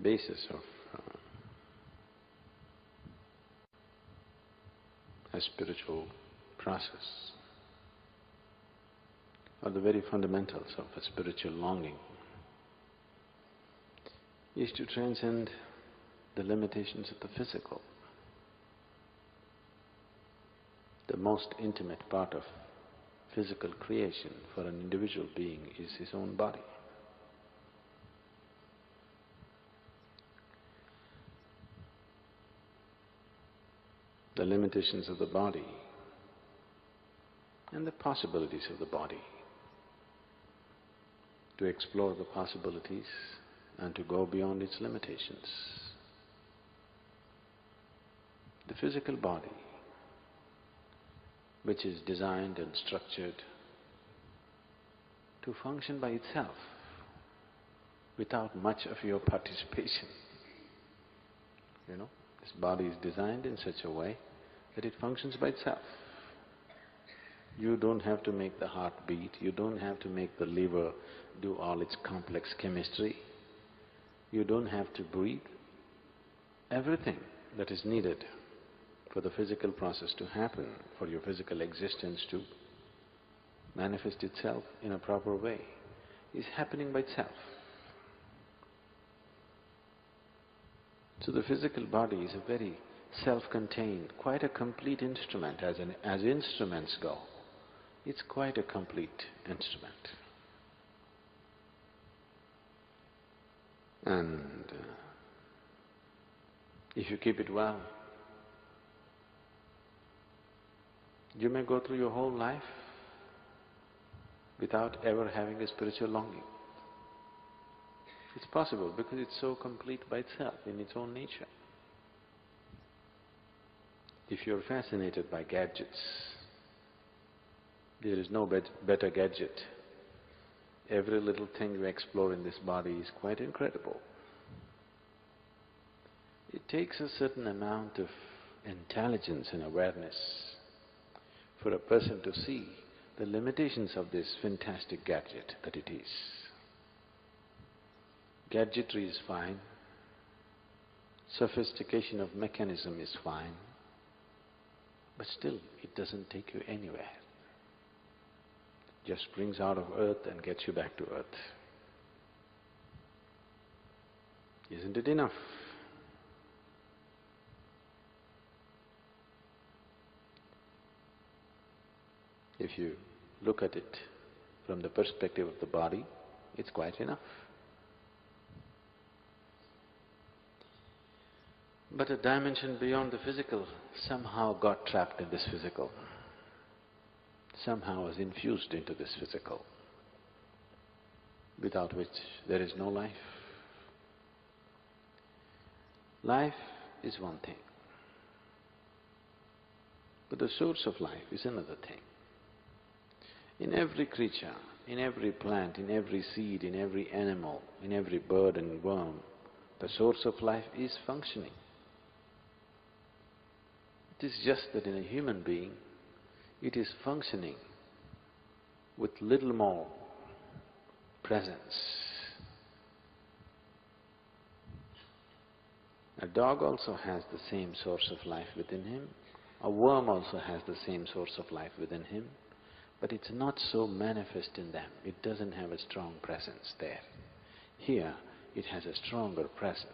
basis of a spiritual process, or the very fundamentals of a spiritual longing, is to transcend the limitations of the physical. The most intimate part of physical creation for an individual being is his own body. The limitations of the body and the possibilities of the body, to explore the possibilities and to go beyond its limitations. The physical body, which is designed and structured to function by itself without much of your participation. This body is designed in such a way that it functions by itself. You don't have to make the heart beat, you don't have to make the liver do all its complex chemistry, you don't have to breathe. Everything that is needed for the physical process to happen, for your physical existence to manifest itself in a proper way, is happening by itself. So the physical body is a very self-contained, quite a complete instrument as instruments go. It's quite a complete instrument. And if you keep it well, you may go through your whole life without ever having a spiritual longing. It's possible because it's so complete by itself, in its own nature. If you're fascinated by gadgets, there is no better gadget. Every little thing you explore in this body is quite incredible. It takes a certain amount of intelligence and awareness for a person to see the limitations of this fantastic gadget that it is. Gadgetry is fine, sophistication of mechanism is fine, but still it doesn't take you anywhere. Just brings out of earth and gets you back to earth. Isn't it enough? If you look at it from the perspective of the body, it's quite enough. But a dimension beyond the physical somehow got trapped in this physical, somehow was infused into this physical, without which there is no life. Life is one thing, but the source of life is another thing. In every creature, in every plant, in every seed, in every animal, in every bird and worm, the source of life is functioning. It is just that in a human being, it is functioning with little more presence. A dog also has the same source of life within him, a worm also has the same source of life within him, but it's not so manifest in them, it doesn't have a strong presence there. Here, it has a stronger presence.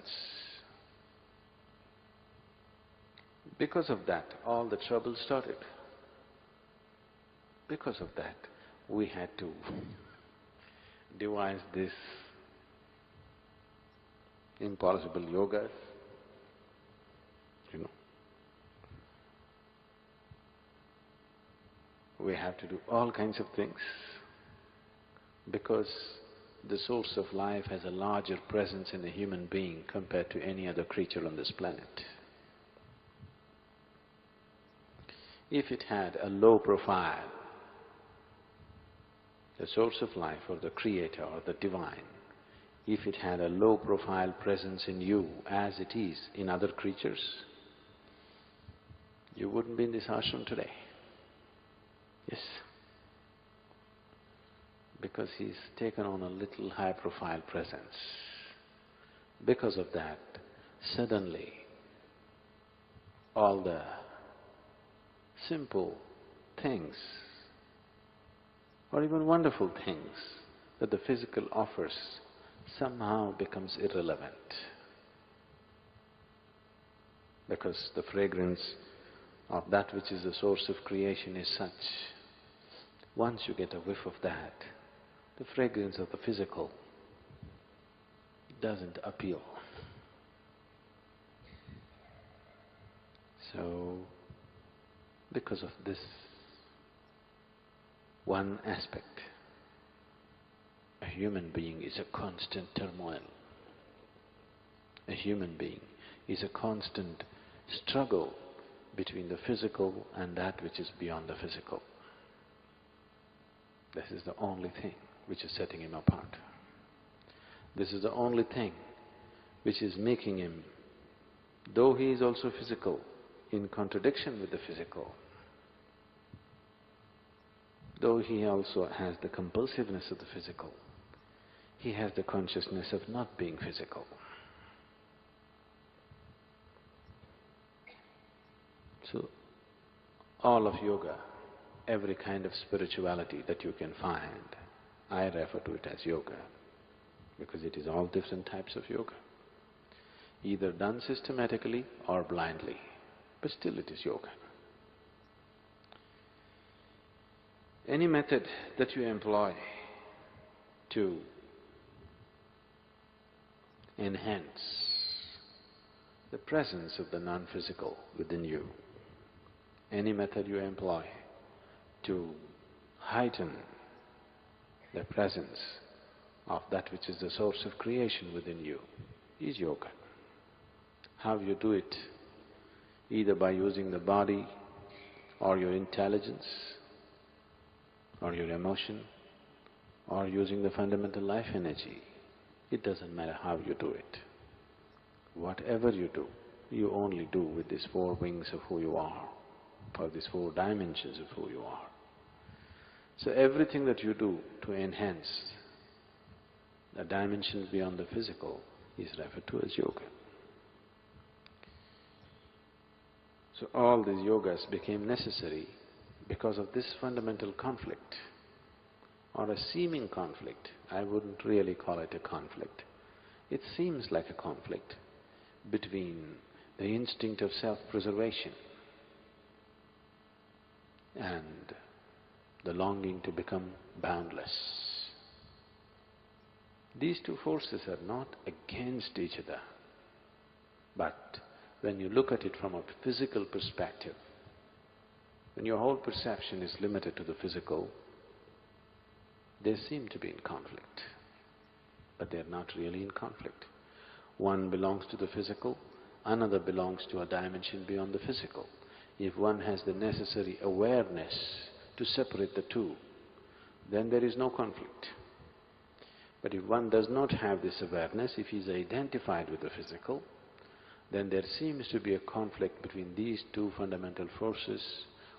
Because of that, all the trouble started. Because of that, we had to devise this impossible yogas, We have to do all kinds of things because the source of life has a larger presence in a human being compared to any other creature on this planet. If it had a low profile, the source of life or the creator or the divine, if it had a low profile presence in you as it is in other creatures, you wouldn't be in this ashram today. Yes. Because he's taken on a little high profile presence. Because of that, suddenly all the simple things or even wonderful things that the physical offers somehow becomes irrelevant. Because the fragrance of that which is the source of creation is such, once you get a whiff of that, the fragrance of the physical doesn't appeal. So, because of this one aspect, a human being is a constant turmoil. A human being is a constant struggle between the physical and that which is beyond the physical. This is the only thing which is setting him apart. This is the only thing which is making him, though he is also physical, in contradiction with the physical, though he also has the compulsiveness of the physical, he has the consciousness of not being physical. So, all of yoga, every kind of spirituality that you can find, I refer to it as yoga, because it is all different types of yoga, either done systematically or blindly, but still it is yoga. Any method that you employ to enhance the presence of the non-physical within you, any method you employ to heighten the presence of that which is the source of creation within you is yoga. How you do it, either by using the body or your intelligence or your emotion or using the fundamental life energy, it doesn't matter how you do it. Whatever you do, you only do with these four wings of who you are, or these four dimensions of who you are. So everything that you do to enhance the dimensions beyond the physical is referred to as yoga. So all these yogas became necessary because of this fundamental conflict, or a seeming conflict. I wouldn't really call it a conflict. It seems like a conflict between the instinct of self-preservation and the longing to become boundless. These two forces are not against each other, but when you look at it from a physical perspective, when your whole perception is limited to the physical, they seem to be in conflict, but they are not really in conflict. One belongs to the physical, another belongs to a dimension beyond the physical. If one has the necessary awareness to separate the two, then there is no conflict. But if one does not have this awareness, if he is identified with the physical, then there seems to be a conflict between these two fundamental forces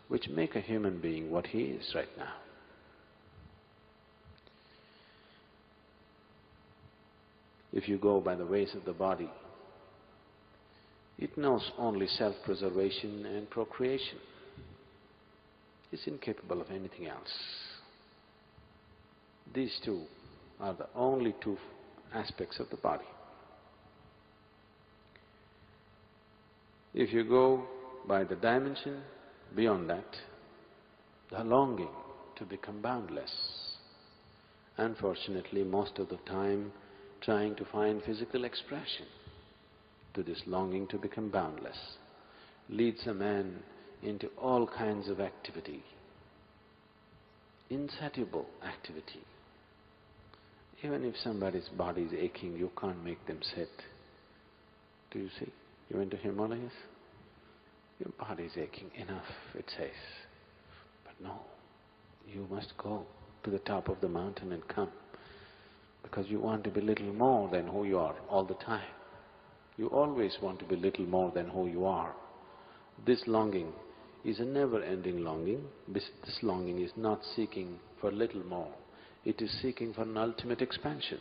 which make a human being what he is right now. If you go by the ways of the body, it knows only self-preservation and procreation. It's incapable of anything else. These two are the only two aspects of the body. If you go by the dimension beyond that, the longing to become boundless, unfortunately most of the time trying to find physical expression to this longing to become boundless, leads a man into all kinds of activity, insatiable activity. Even if somebody's body is aching, you can't make them sit. Do you see? You went to Himalayas? Your body is aching enough, it says. But no, you must go to the top of the mountain and come, because you want to be little more than who you are all the time. You always want to be little more than who you are. This longing is a never-ending longing. This longing is not seeking for little more. It is seeking for an ultimate expansion.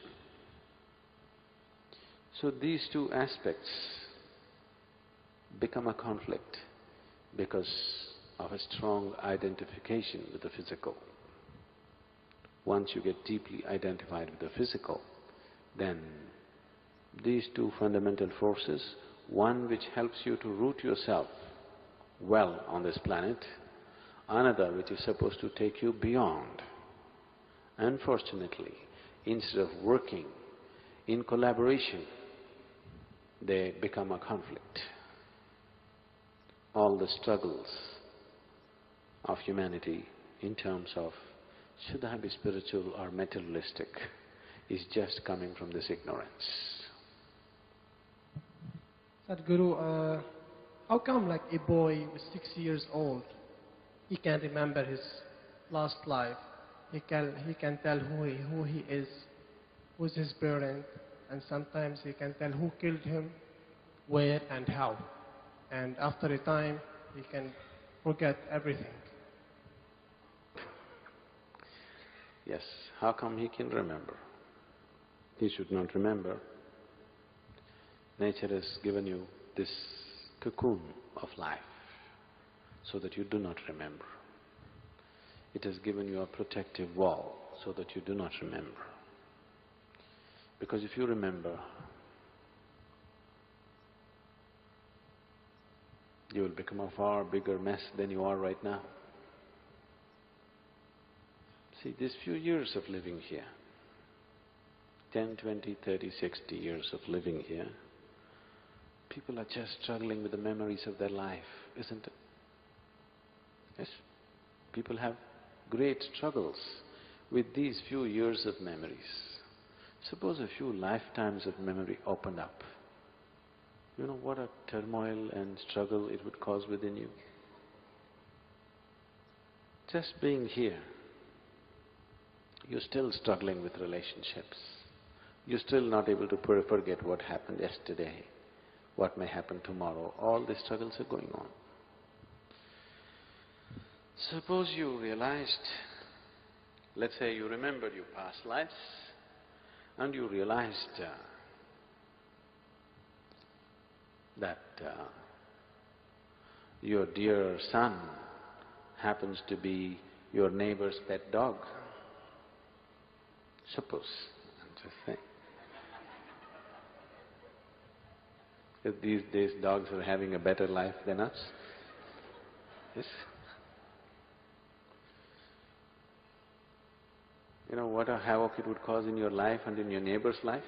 So these two aspects become a conflict because of a strong identification with the physical. Once you get deeply identified with the physical, then these two fundamental forces, one which helps you to root yourself well on this planet, another which is supposed to take you beyond. Unfortunately, instead of working in collaboration, they become a conflict. All the struggles of humanity in terms of should I be spiritual or materialistic is just coming from this ignorance. Sadhguru, how come like a boy who's 6 years old, he can remember his last life, he can tell who he is, who's his parent, and sometimes he can tell who killed him, where and how. And after a time, he can forget everything. Yes, how come he can remember? He should not remember. Nature has given you this cocoon of life so that you do not remember. It has given you a protective wall so that you do not remember. Because if you remember, you will become a far bigger mess than you are right now. See, these few years of living here, 10, 20, 30, 60 years of living here, people are just struggling with the memories of their life, isn't it? Yes? People have great struggles with these few years of memories. Suppose a few lifetimes of memory opened up. You know what a turmoil and struggle it would cause within you? Just being here, you're still struggling with relationships. You're still not able to forget what happened yesterday, what may happen tomorrow. All these struggles are going on. Suppose you realized, let's say you remembered your past lives and you realized that your dear son happens to be your neighbor's pet dog. Suppose, I'm just saying. Because these days dogs are having a better life than us. Yes? You know what a havoc it would cause in your life and in your neighbor's life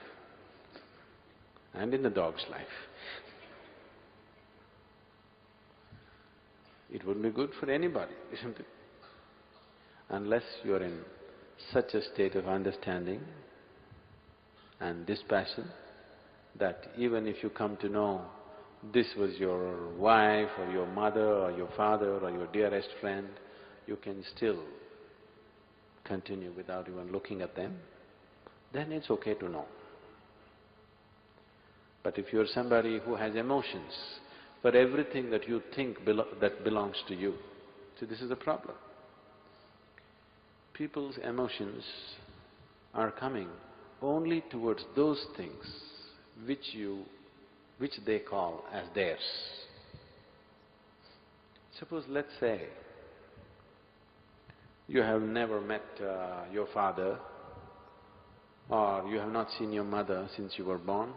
and in the dog's life. It wouldn't be good for anybody, isn't it? Unless you're in such a state of understanding and dispassion that even if you come to know this was your wife or your mother or your father or your dearest friend, you can still continue without even looking at them, then it's okay to know. But if you're somebody who has emotions for everything that you think that belongs to you, see, this is the problem. People's emotions are coming only towards those things which they call as theirs. Suppose, let's say, you have never met your father, or you have not seen your mother since you were born,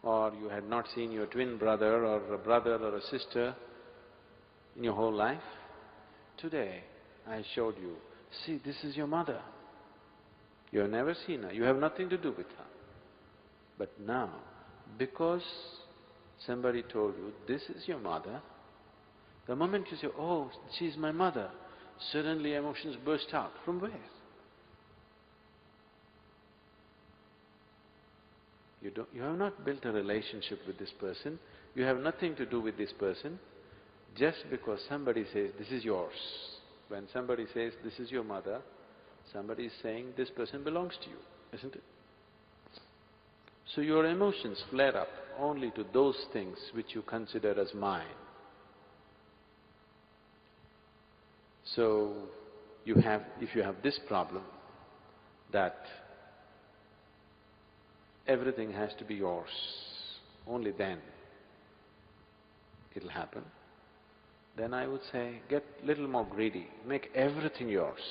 or you had not seen your twin brother or a sister in your whole life. Today, I showed you, see, this is your mother. You have never seen her, you have nothing to do with her. But now, because somebody told you, this is your mother, the moment you say, oh, she's my mother, suddenly emotions burst out. From where? You have not built a relationship with this person, you have nothing to do with this person, just because somebody says, this is yours. When somebody says, this is your mother, somebody is saying, this person belongs to you, isn't it? So your emotions flare up only to those things which you consider as mine. So, if you have this problem, that everything has to be yours, only then it'll happen, then I would say, get little more greedy, make everything yours.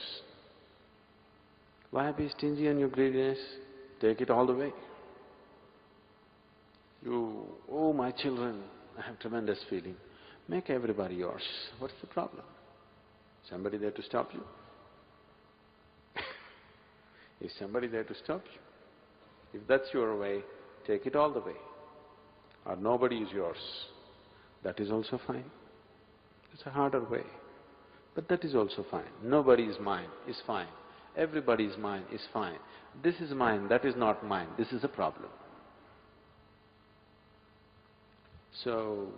Why be stingy on your greediness? Take it all the way. You, oh my children, I have tremendous feeling. Make everybody yours. What's the problem? Somebody there to stop you? Is somebody there to stop you? If that's your way, take it all the way. Or nobody is yours. That is also fine. It's a harder way, but that is also fine. Nobody is mine is fine. Everybody is mine is fine. This is mine, that is not mine, this is a problem. So,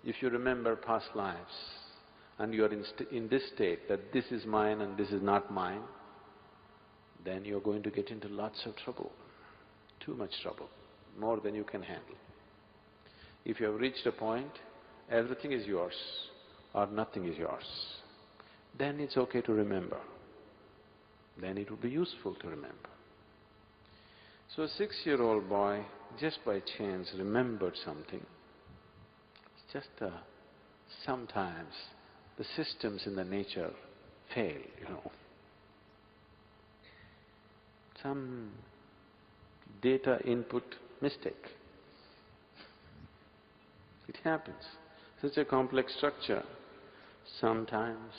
if you remember past lives and you are in this state that this is mine and this is not mine, then you're going to get into lots of trouble, too much trouble, more than you can handle. If you have reached a point, everything is yours or nothing is yours, then it's okay to remember. Then it would be useful to remember. So a 6-year-old boy, just by chance, remembered something. It's just sometimes the systems in the nature fail, Some data input mistake. It happens. Such a complex structure, sometimes,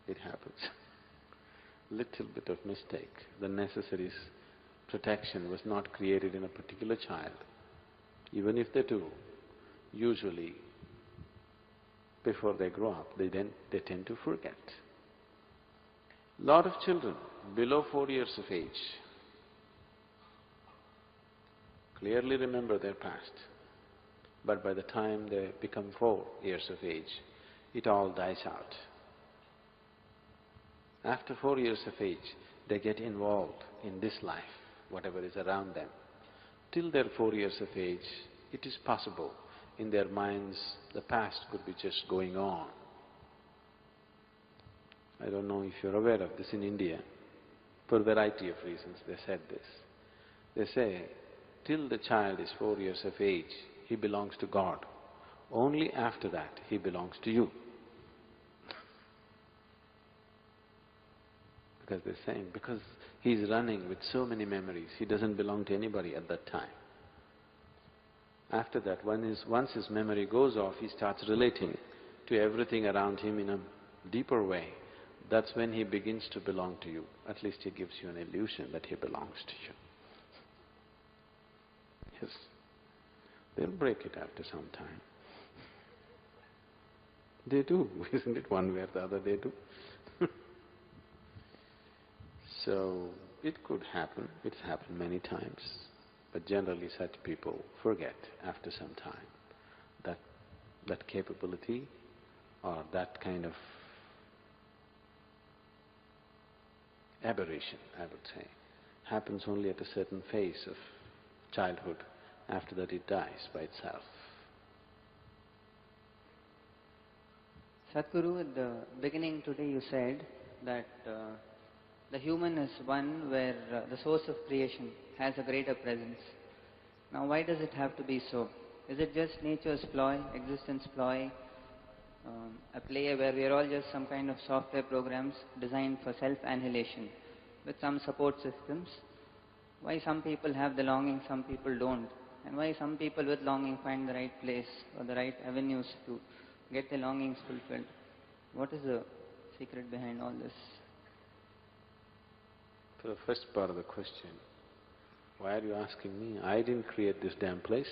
it happens. Little bit of mistake, the necessary protection was not created in a particular child. Even if they do, usually, before they grow up, they tend to forget. Lot of children below 4 years of age clearly remember their past, but by the time they become 4 years of age, it all dies out. After 4 years of age, they get involved in this life, whatever is around them. Till they're 4 years of age, it is possible in their minds the past could be just going on. I don't know if you're aware of this in India. For a variety of reasons they said this. They say, till the child is 4 years of age, he belongs to God. Only after that he belongs to you. Because they're saying, because he's running with so many memories, he doesn't belong to anybody at that time. After that, once his memory goes off, he starts relating to everything around him in a deeper way. That's when he begins to belong to you. At least he gives you an illusion that he belongs to you. Yes, they'll break it after some time. They do, isn't it? One way or the other they do. So, it could happen, it's happened many times, but generally such people forget after some time that capability or that kind of aberration, I would say, happens only at a certain phase of childhood. After that it dies by itself. Sadhguru, at the beginning today you said that the human is one where the source of creation has a greater presence. Now why does it have to be so? Is it just nature's ploy, existence ploy, a play where we are all just some kind of software programs designed for self-annihilation with some support systems? Why some people have the longing, some people don't? And why some people with longing find the right place or the right avenues to get their longings fulfilled? What is the secret behind all this? For the first part of the question, why are you asking me? I didn't create this damn place.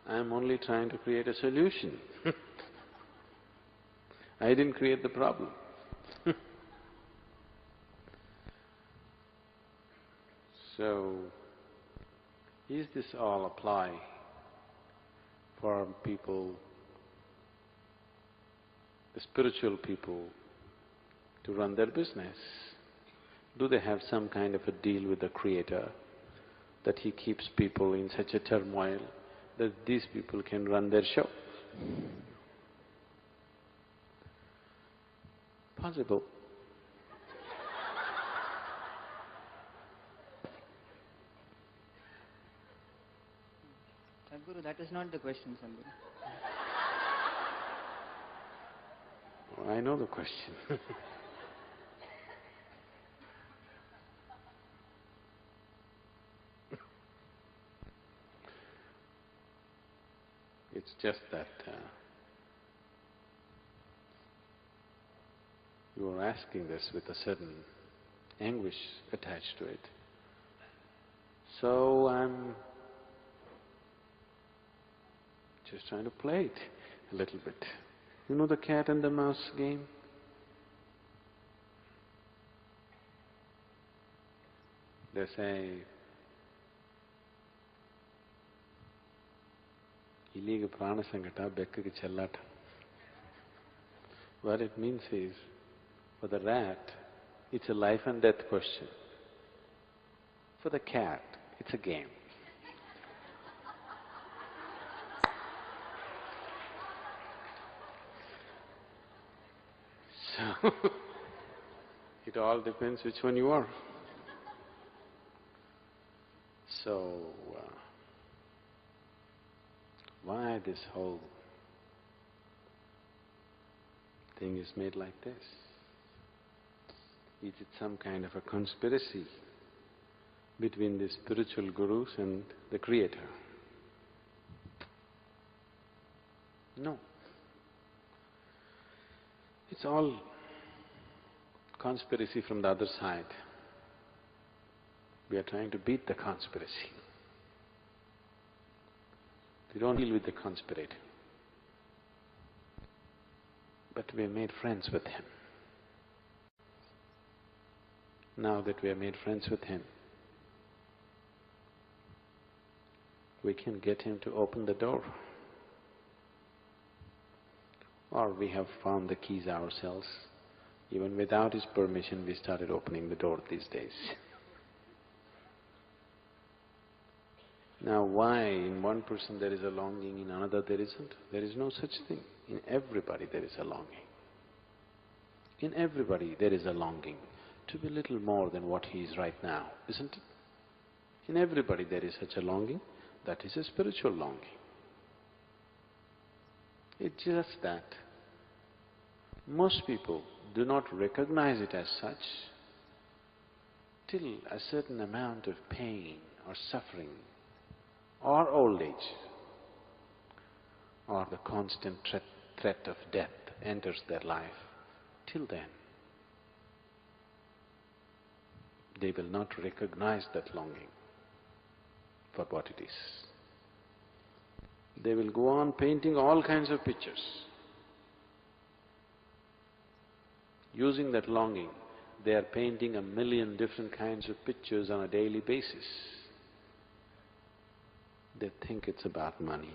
I'm only trying to create a solution. I didn't create the problem. So, is this all apply for people, the spiritual people, to run their business? Do they have some kind of a deal with the Creator that He keeps people in such a turmoil that these people can run their show? Possible. Guru, that is not the question, Sadhguru. I know the question. It's just that you are asking this with a certain anguish attached to it. So I'm just trying to play it a little bit. You know the cat and the mouse game? They say, Iliga prana sangata bekkku chellata. What it means is, for the rat, it's a life and death question. For the cat, it's a game. So, it all depends which one you are. So, why this whole thing is made like this? Is it some kind of a conspiracy between the spiritual gurus and the Creator? No. It's all conspiracy from the other side. We are trying to beat the conspiracy. We don't deal with the conspirator. But we have made friends with him. Now that we have made friends with him, we can get him to open the door. Or we have found the keys ourselves. Even without his permission, we started opening the door these days. Now why in one person there is a longing, in another there isn't? There is no such thing. In everybody there is a longing. In everybody there is a longing to be little more than what he is right now, isn't it? In everybody there is such a longing. That is a spiritual longing. It's just that most people do not recognize it as such till a certain amount of pain or suffering or old age or the constant threat of death enters their life. Till then, they will not recognize that longing for what it is. They will go on painting all kinds of pictures. Using that longing, they are painting 1,000,000 different kinds of pictures on a daily basis. They think it's about money.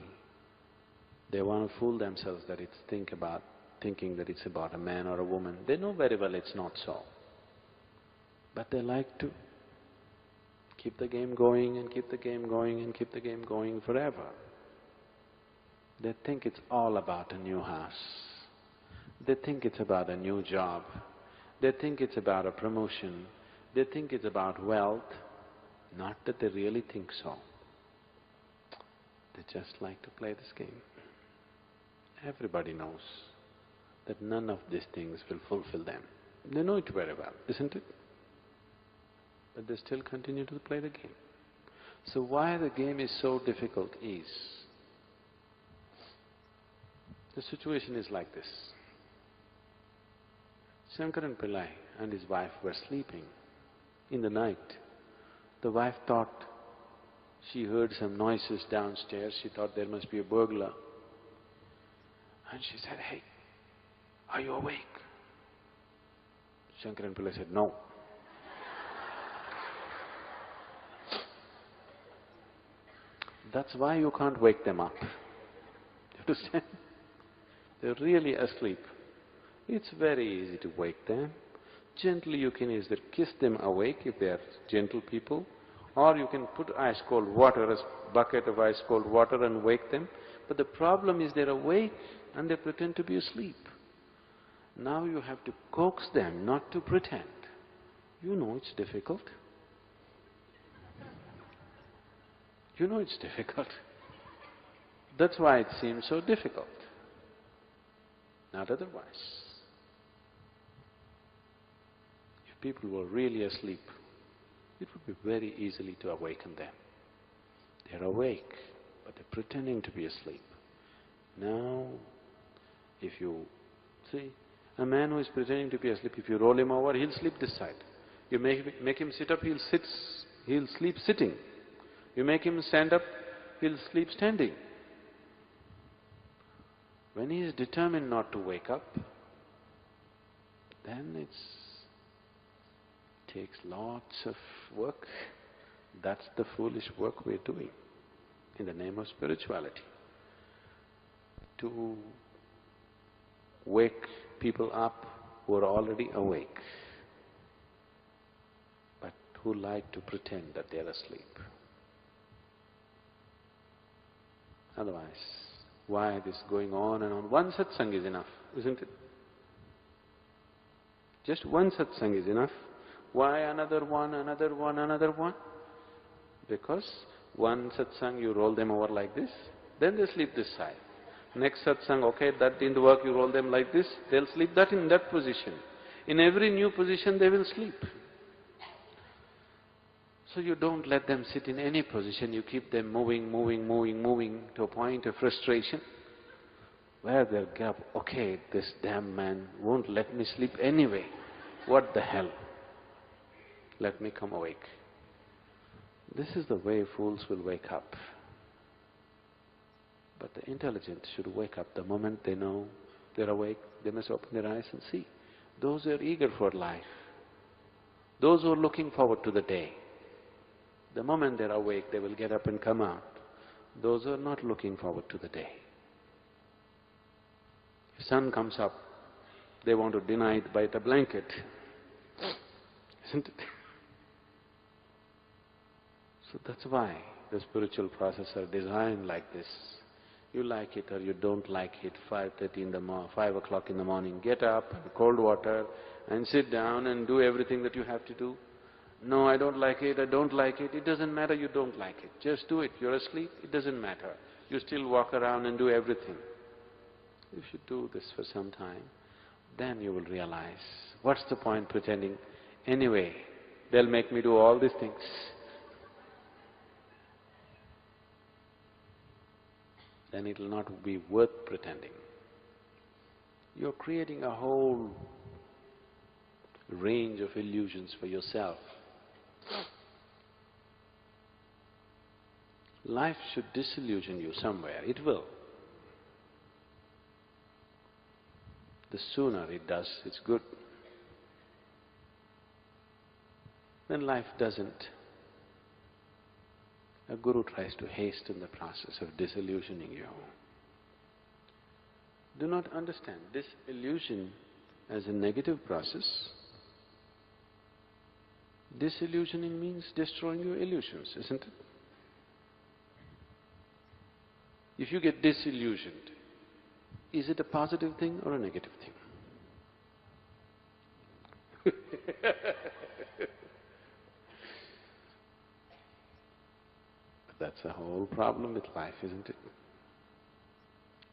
They want to fool themselves that it's thinking that it's about a man or a woman. They know very well it's not so. But they like to keep the game going and keep the game going and keep the game going forever. They think it's all about a new house. They think it's about a new job. They think it's about a promotion. They think it's about wealth. Not that they really think so. They just like to play this game. Everybody knows that none of these things will fulfill them. They know it very well, isn't it? But they still continue to play the game. So why the game is so difficult is, the situation is like this. Shankaran Pillai and his wife were sleeping in the night. The wife thought she heard some noises downstairs. She thought there must be a burglar. And she said, "Hey, are you awake?" Shankaran Pillai said, "No." That's why you can't wake them up. You understand? They're really asleep. It's very easy to wake them. Gently you can either kiss them awake if they are gentle people, or you can put ice cold water, a bucket of ice cold water and wake them. But the problem is they're awake and they pretend to be asleep. Now you have to coax them not to pretend. You know it's difficult. You know it's difficult. That's why it seems so difficult, not otherwise. If people were really asleep, it would be very easily to awaken them. They're awake, but they're pretending to be asleep. Now, if you see, a man who is pretending to be asleep, if you roll him over, he'll sleep this side. You make him sit up, he'll sleep sitting. You make him stand up, he'll sleep standing. When he is determined not to wake up, then it takes lots of work. That's the foolish work we're doing in the name of spirituality. To wake people up who are already awake, but who like to pretend that they're asleep. Otherwise, why this going on and on? One satsang is enough, isn't it? Just one satsang is enough. Why another one, another one, another one? Because one satsang you roll them over like this, then they sleep this side. Next satsang, okay, that didn't work, you roll them like this, they'll sleep that in that position. In every new position they will sleep. So you don't let them sit in any position, you keep them moving, moving, moving, moving to a point of frustration where they'll get up, okay, this damn man won't let me sleep anyway. What the hell? Let me come awake. This is the way fools will wake up. But the intelligent should wake up the moment they know they're awake, they must open their eyes and see. Those who are eager for life, those who are looking forward to the day, the moment they're awake, they will get up and come out. Those who are not looking forward to the day. If sun comes up, they want to deny it by the blanket, isn't it? So that's why the spiritual processes are designed like this. You like it or you don't like it, 5 o'clock in the morning, get up, cold water and sit down and do everything that you have to do. No, I don't like it, I don't like it. It doesn't matter you don't like it. Just do it. You're asleep, it doesn't matter. You still walk around and do everything. If you do this for some time, then you will realize, what's the point pretending? Anyway, they'll make me do all these things. Then it will not be worth pretending. You're creating a whole range of illusions for yourself. Life should disillusion you somewhere, it will. The sooner it does, it's good. When life doesn't, a guru tries to hasten the process of disillusioning you. Do not understand disillusion as a negative process. Disillusioning means destroying your illusions, isn't it? If you get disillusioned, is it a positive thing or a negative thing? That's the whole problem with life, isn't it?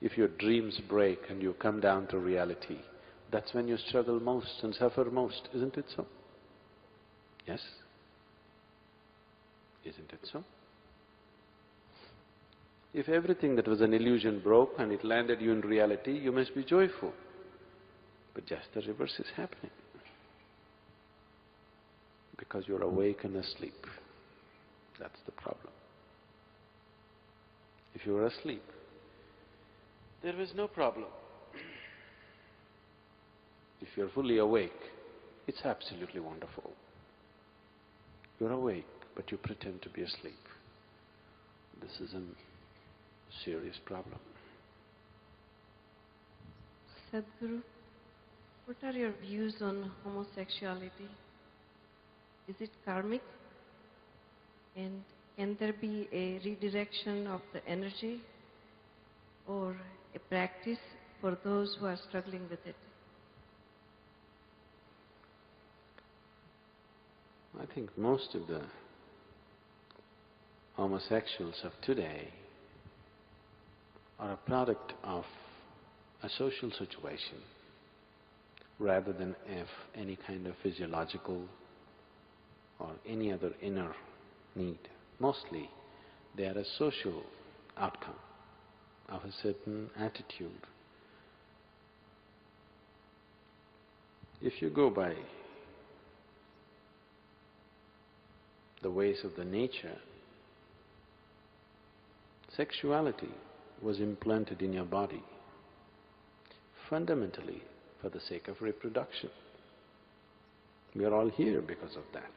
If your dreams break and you come down to reality, that's when you struggle most and suffer most, isn't it so? Yes? Isn't it so? If everything that was an illusion broke and it landed you in reality, you must be joyful. But just the reverse is happening. Because you're awake and asleep. That's the problem. If you were asleep, there was no problem. If you're fully awake, it's absolutely wonderful. You're awake, but you pretend to be asleep. This is a serious problem. Sadhguru, what are your views on homosexuality? Is it karmic? And can there be a redirection of the energy or a practice for those who are struggling with it? I think most of the homosexuals of today are a product of a social situation rather than of any kind of physiological or any other inner need. Mostly, they are a social outcome of a certain attitude. If you go by the ways of the nature, sexuality was implanted in your body fundamentally for the sake of reproduction. We are all here because of that.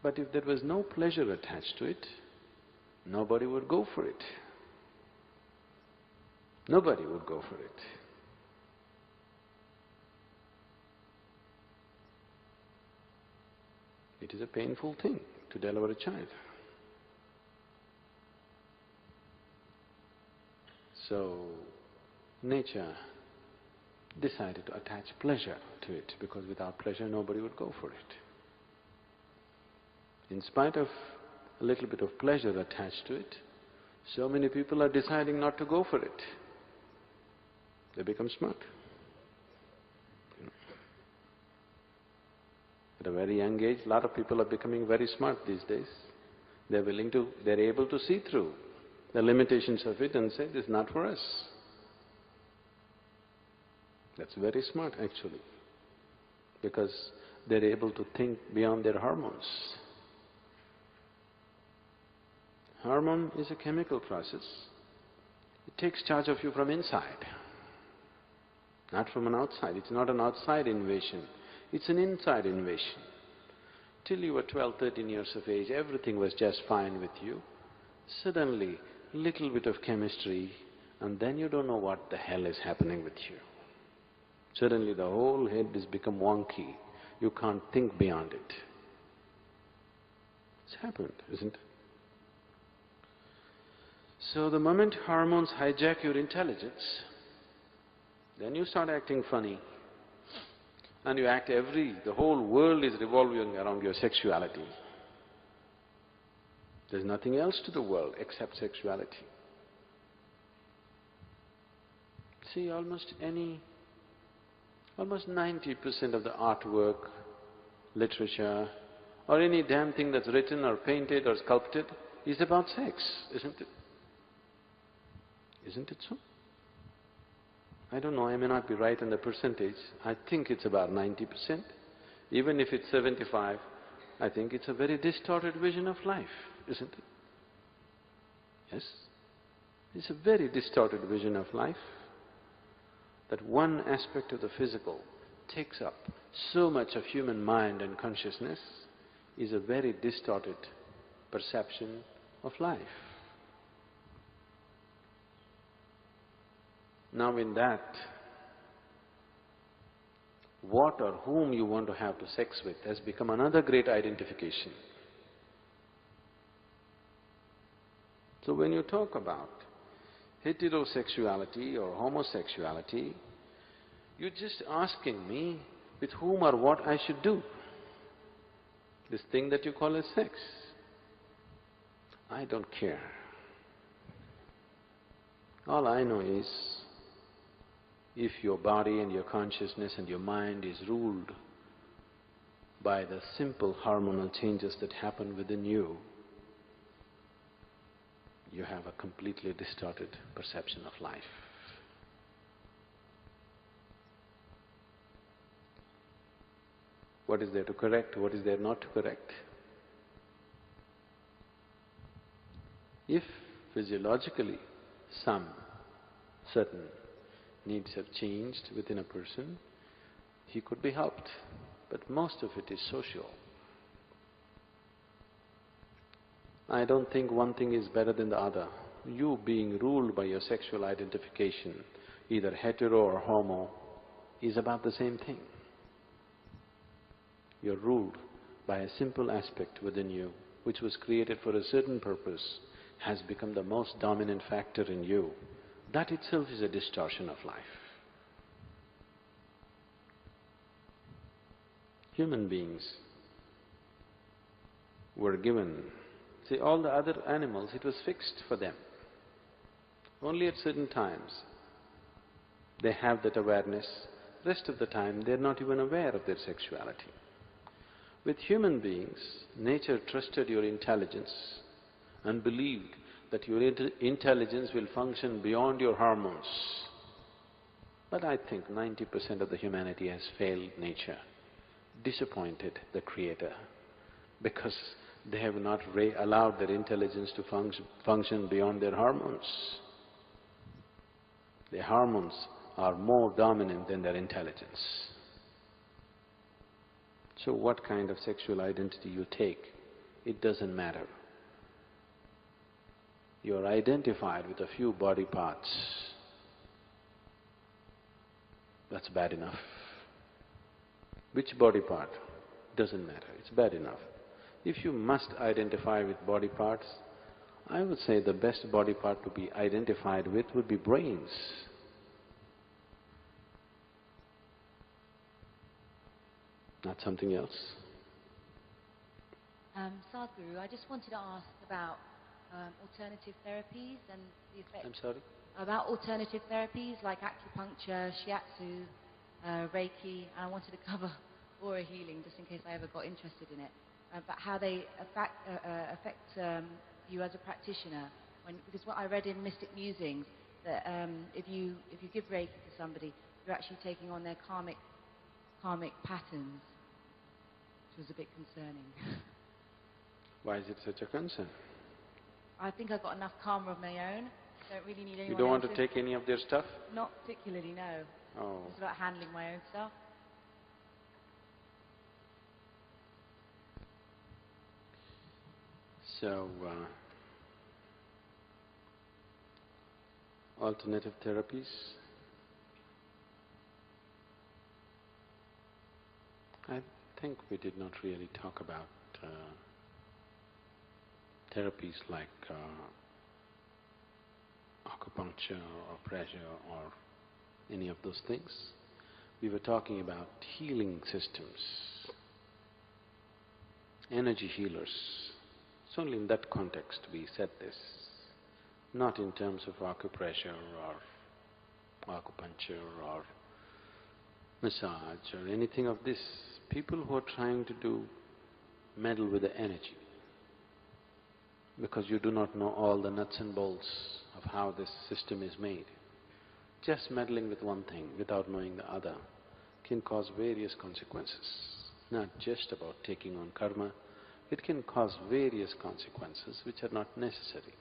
But if there was no pleasure attached to it, nobody would go for it. Nobody would go for it. It is a painful thing to deliver a child. So, nature decided to attach pleasure to it, because without pleasure nobody would go for it. In spite of a little bit of pleasure attached to it, so many people are deciding not to go for it. They become smart. At a very young age, a lot of people are becoming very smart these days. They're able to see through the limitations of it and say, this is not for us. That's very smart actually, because they're able to think beyond their hormones. Hormone is a chemical process. It takes charge of you from inside, not from an outside. It's not an outside invasion, it's an inside invasion. Till you were 12, 13 years of age, everything was just fine with you. Suddenly, little bit of chemistry, and then you don't know what the hell is happening with you. Suddenly the whole head has become wonky. You can't think beyond it. It's happened, isn't it? So the moment hormones hijack your intelligence, then you start acting funny. And you act the whole world is revolving around your sexuality. There's nothing else to the world except sexuality. See, almost 90% of the artwork, literature, or any damn thing that's written or painted or sculpted is about sex, isn't it? Isn't it so? I don't know, I may not be right on the percentage. I think it's about 90%. Even if it's 75, I think it's a very distorted vision of life, isn't it? Yes? It's a very distorted vision of life, that one aspect of the physical takes up so much of human mind and consciousness is a very distorted perception of life. Now in that, what or whom you want to have to sex with has become another great identification. So when you talk about heterosexuality or homosexuality, you're just asking me with whom or what I should do. This thing that you call as sex. I don't care. All I know is, if your body and your consciousness and your mind is ruled by the simple hormonal changes that happen within you, you have a completely distorted perception of life. What is there to correct? What is there not to correct? If physiologically some certain needs have changed within a person, he could be helped, but most of it is social. I don't think one thing is better than the other. You being ruled by your sexual identification, either hetero or homo, is about the same thing. You're ruled by a simple aspect within you, which was created for a certain purpose, has become the most dominant factor in you. That itself is a distortion of life. Human beings were given See, all the other animals, it was fixed for them. Only at certain times they have that awareness. Rest of the time they're not even aware of their sexuality. With human beings, nature trusted your intelligence and believed that your intelligence will function beyond your hormones. But I think 90% of the humanity has failed nature, disappointed the Creator, because they have not allowed their intelligence to function beyond their hormones. Their hormones are more dominant than their intelligence. So what kind of sexual identity you take, it doesn't matter. You're identified with a few body parts. That's bad enough. Which body part? Doesn't matter, it's bad enough. If you must identify with body parts, I would say the best body part to be identified with would be brains. Not something else. Sadhguru, I just wanted to ask about alternative therapies and the effect… I'm sorry? About alternative therapies like acupuncture, shiatsu, Reiki, and I wanted to cover aura healing just in case I ever got interested in it, but how they affect you as a practitioner. Because what I read in Mystic Musings, that if you give Reiki to somebody, you're actually taking on their karmic patterns, which was a bit concerning. Why is it such a concern? I think I've got enough karma of my own. I don't really need anyone You don't want to else's. take any of their stuff? Not particularly, no. Oh. It's about handling my own stuff. So, alternative therapies. I think we did not really talk about therapies like acupuncture or pressure or any of those things. We were talking about healing systems, energy healers. It's only in that context we said this, not in terms of acupressure or acupuncture or massage or anything of this. People who are trying to meddle with the energy, because you do not know all the nuts and bolts of how this system is made. Just meddling with one thing without knowing the other can cause various consequences. Not just about taking on karma, it can cause various consequences which are not necessary,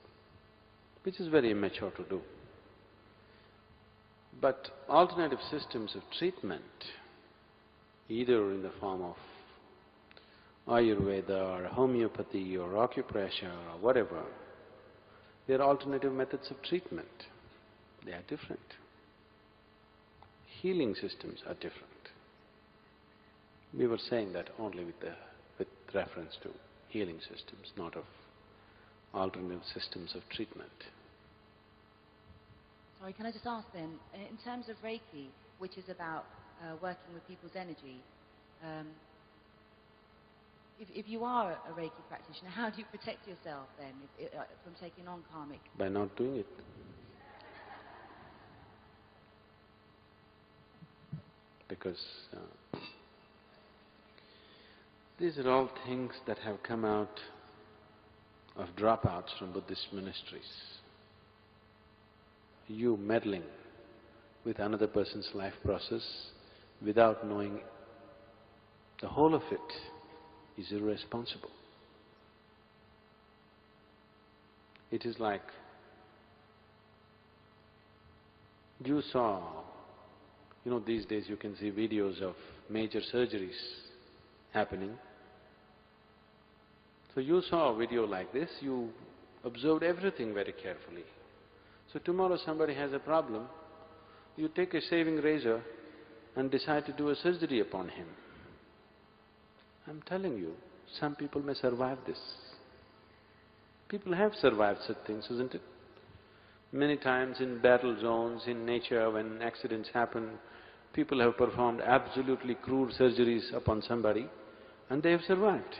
which is very immature to do. But alternative systems of treatment, either in the form of Ayurveda or homeopathy or acupressure or whatever, they are alternative methods of treatment. They are different. Healing systems are different. We were saying that only with reference to healing systems, not of alternative systems of treatment. Sorry, can I just ask then, in terms of Reiki, which is about working with people's energy, if you are a Reiki practitioner, how do you protect yourself then from taking on karmic? By not doing it. Because these are all things that have come out of dropouts from Buddhist monasteries. You meddling with another person's life process without knowing the whole of it is irresponsible. It is like you saw, these days you can see videos of major surgeries happening. So you saw a video like this, you observed everything very carefully. So tomorrow somebody has a problem, you take a shaving razor and decide to do a surgery upon him. I'm telling you, some people may survive this. People have survived such things, isn't it? Many times in battle zones, in nature, when accidents happen, people have performed absolutely crude surgeries upon somebody and they have survived.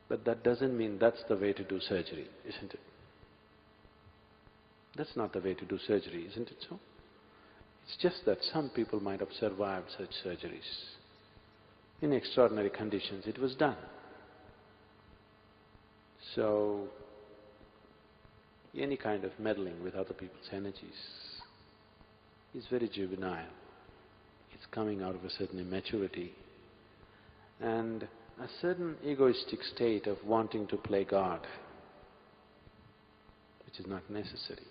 But that doesn't mean that's the way to do surgery, isn't it? That's not the way to do surgery, isn't it so? It's just that some people might have survived such surgeries. In extraordinary conditions, it was done. So, any kind of meddling with other people's energies is very juvenile. It's coming out of a certain immaturity and a certain egoistic state of wanting to play God, which is not necessary.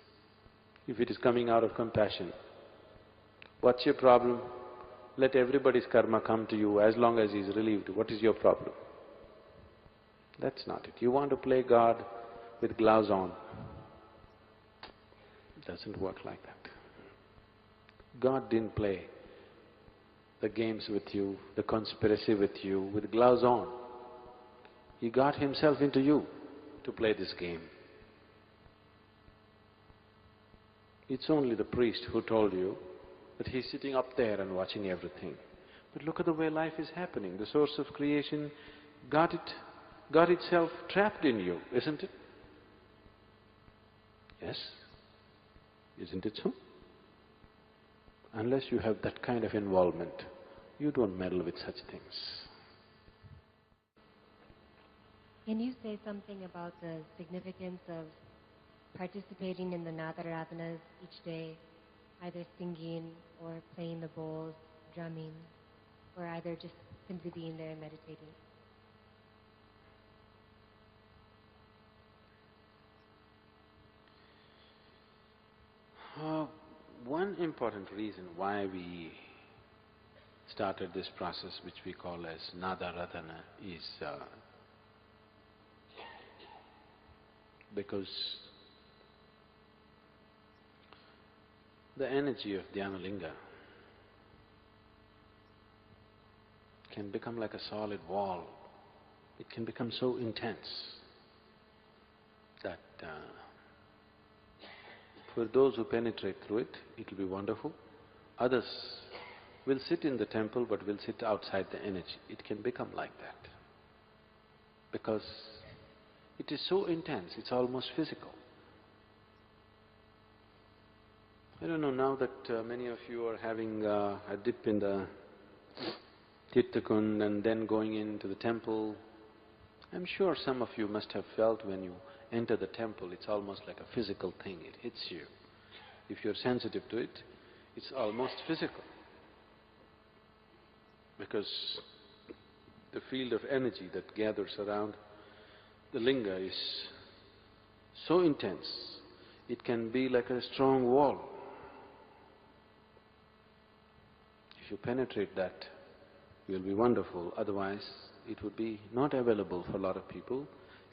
If it is coming out of compassion, what's your problem? Let everybody's karma come to you as long as he's relieved. What is your problem? That's not it. You want to play God with gloves on. It doesn't work like that. God didn't play the games with you, the conspiracy with you, with gloves on. He got himself into you to play this game. It's only the priest who told you that he's sitting up there and watching everything. But look at the way life is happening. The source of creation got itself trapped in you, isn't it? Yes? Isn't it so? Unless you have that kind of involvement, you don't meddle with such things. Can you say something about the significance of participating in the Nadaradanas each day, either singing or playing the bowls, drumming, or either just simply being there and meditating? One important reason why we started this process, which we call as Nadaradana, is because the energy of Dhyanalinga can become like a solid wall. It can become so intense that for those who penetrate through it, it will be wonderful. Others will sit in the temple but will sit outside the energy. It can become like that because it is so intense, it's almost physical. I don't know, now that many of you are having a dip in the Tirthakund and then going into the temple, I'm sure some of you must have felt when you enter the temple, it's almost like a physical thing, it hits you. If you're sensitive to it, it's almost physical. Because the field of energy that gathers around the linga is so intense, it can be like a strong wall. If you penetrate that, you'll be wonderful, otherwise it would be not available for a lot of people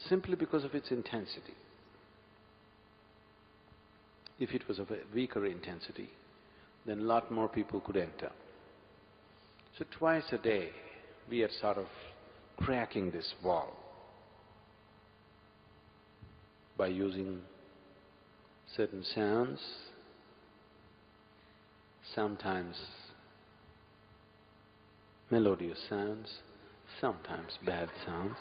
simply because of its intensity. If it was of a weaker intensity, then a lot more people could enter. So twice a day, we are sort of cracking this wall by using certain sounds, sometimes melodious sounds, sometimes bad sounds,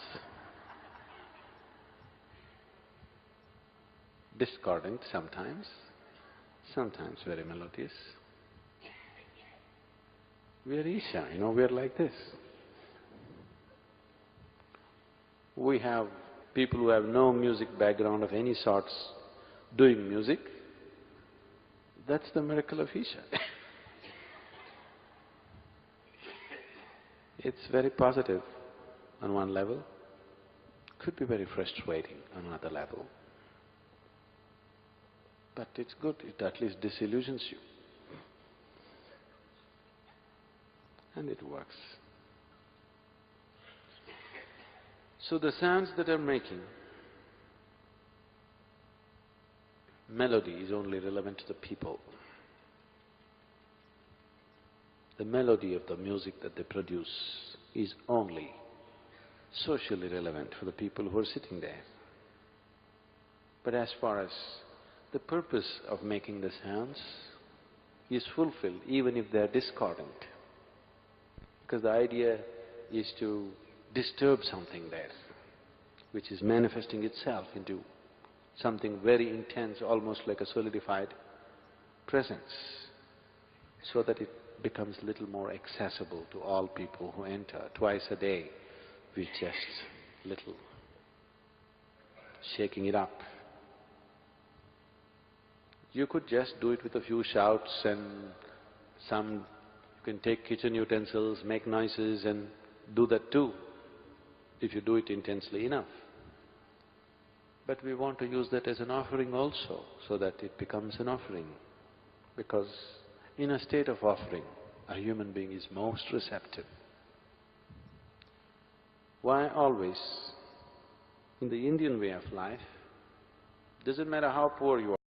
discordant sometimes very melodious. We are Isha, we are like this. We have people who have no music background of any sorts doing music. That's the miracle of Isha. It's very positive on one level, could be very frustrating on another level. But it's good, it at least disillusions you. And it works. So the sounds that I'm making, melody is only relevant to the people. The melody of the music that they produce is only socially relevant for the people who are sitting there. But as far as the purpose of making the sounds is fulfilled even if they are discordant, because the idea is to disturb something there. which is manifesting itself into something very intense, almost like a solidified presence, so that it becomes little more accessible to all people who enter. Twice a day, we just little shaking it up. You could just do it with a few shouts and you can take kitchen utensils, make noises and do that too, if you do it intensely enough. But we want to use that as an offering also, so that it becomes an offering. Because in a state of offering, a human being is most receptive. Why always, in the Indian way of life, doesn't matter how poor you are,